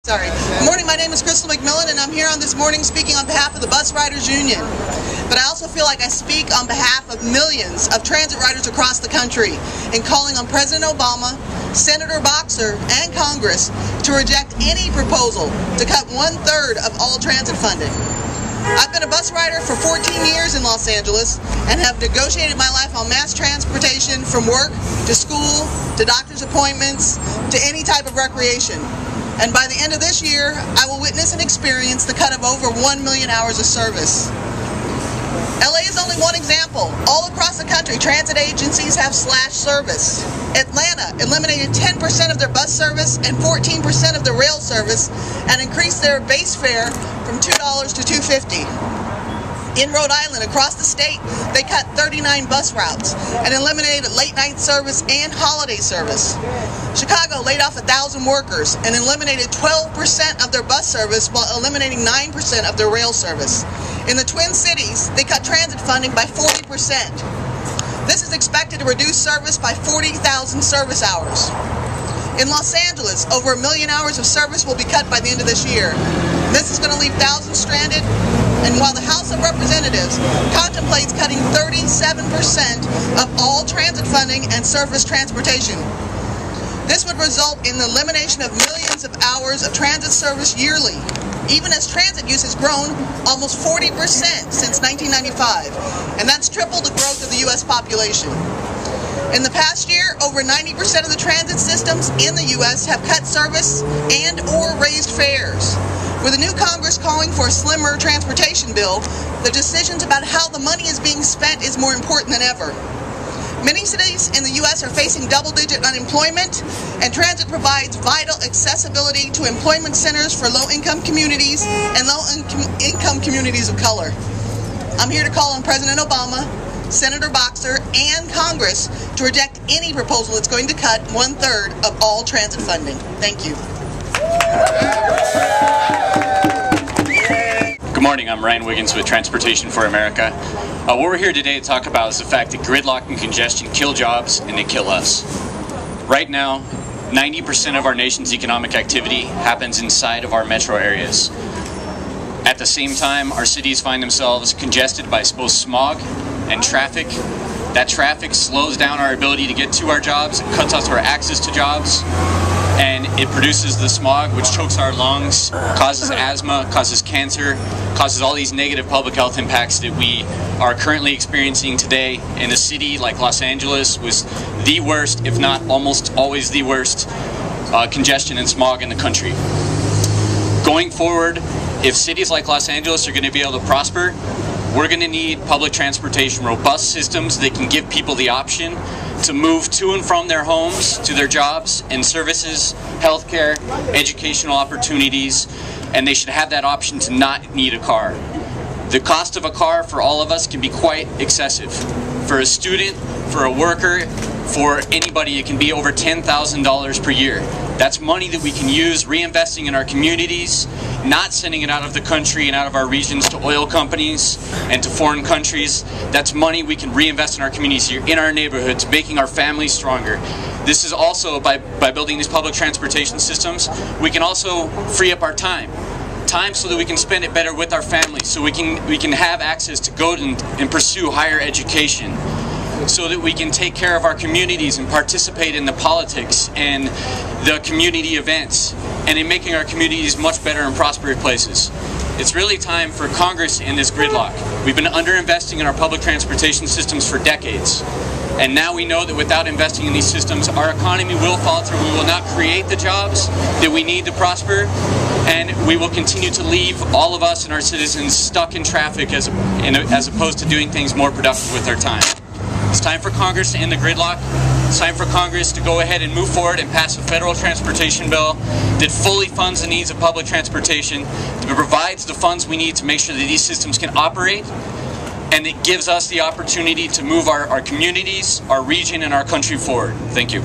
Good morning, my name is Crystal McMillan and I'm here on this morning speaking on behalf of the Bus Riders Union. But I also feel like I speak on behalf of millions of transit riders across the country in calling on President Obama, Senator Boxer, and Congress to reject any proposal to cut 1/3 of all transit funding. I've been a bus rider for 14 years in Los Angeles and have negotiated my life on mass transportation from work to school to doctor's appointments to any type of recreation. And by the end of this year, I will witness and experience the cut of over 1 million hours of service. LA is only one example. All across the country, transit agencies have slashed service. Atlanta eliminated 10% of their bus service and 14% of their rail service and increased their base fare from $2 to $2.50. In Rhode Island, across the state, they cut 39 bus routes and eliminated late-night service and holiday service. Chicago laid off 1,000 workers and eliminated 12% of their bus service while eliminating 9% of their rail service. In the Twin Cities, they cut transit funding by 40%. This is expected to reduce service by 40,000 service hours. In Los Angeles, over 1 million hours of service will be cut by the end of this year. This is going to leave thousands stranded, and while the House of Representatives contemplates cutting 37% of all transit funding and surface transportation. This would result in the elimination of millions of hours of transit service yearly, even as transit use has grown almost 40% since 1995, and that's triple the growth of the U.S. population. In the past year, over 90% of the transit systems in the U.S. have cut service and or raised fares. With a new Congress calling for a slimmer transportation bill, the decisions about how the money is being spent is more important than ever. Many cities in the U.S. are facing double-digit unemployment, and transit provides vital accessibility to employment centers for low-income communities and low-income communities of color. I'm here to call on President Obama, Senator Boxer, and Congress to reject any proposal that's going to cut 1/3 of all transit funding. Thank you. Good morning, I'm Ryan Wiggins with Transportation for America. What we're here today to talk about is the fact that gridlock and congestion kill jobs and they kill us. Right now, 90% of our nation's economic activity happens inside of our metro areas. At the same time, our cities find themselves congested by both smog and traffic. That traffic slows down our ability to get to our jobs, it cuts off our access to jobs, and it produces the smog, which chokes our lungs, causes asthma, causes cancer, causes all these negative public health impacts that we are currently experiencing today in a city like Los Angeles with the worst, if not almost always the worst, congestion and smog in the country. Going forward, if cities like Los Angeles are going to be able to prosper, we're going to need public transportation, robust systems that can give people the option to move to and from their homes to their jobs and services, healthcare, educational opportunities, and they should have that option to not need a car. The cost of a car for all of us can be quite excessive. For a student, for a worker, for anybody, it can be over $10,000 per year. That's money that we can use reinvesting in our communities, not sending it out of the country and out of our regions to oil companies and to foreign countries. That's money we can reinvest in our communities here, in our neighborhoods, making our families stronger. This is also, by building these public transportation systems, we can also free up our time so that we can spend it better with our families, so we can have access to go and pursue higher education, so that we can take care of our communities and participate in the politics and the community events and in making our communities much better and prosperous places. It's really time for Congress in this gridlock. We've been underinvesting in our public transportation systems for decades. And now we know that without investing in these systems, our economy will falter. We will not create the jobs that we need to prosper, and we will continue to leave all of us and our citizens stuck in traffic as opposed to doing things more productive with our time. It's time for Congress to end the gridlock. It's time for Congress to go ahead and move forward and pass a federal transportation bill that fully funds the needs of public transportation, that provides the funds we need to make sure that these systems can operate, and it gives us the opportunity to move our communities, our region, and our country forward. Thank you.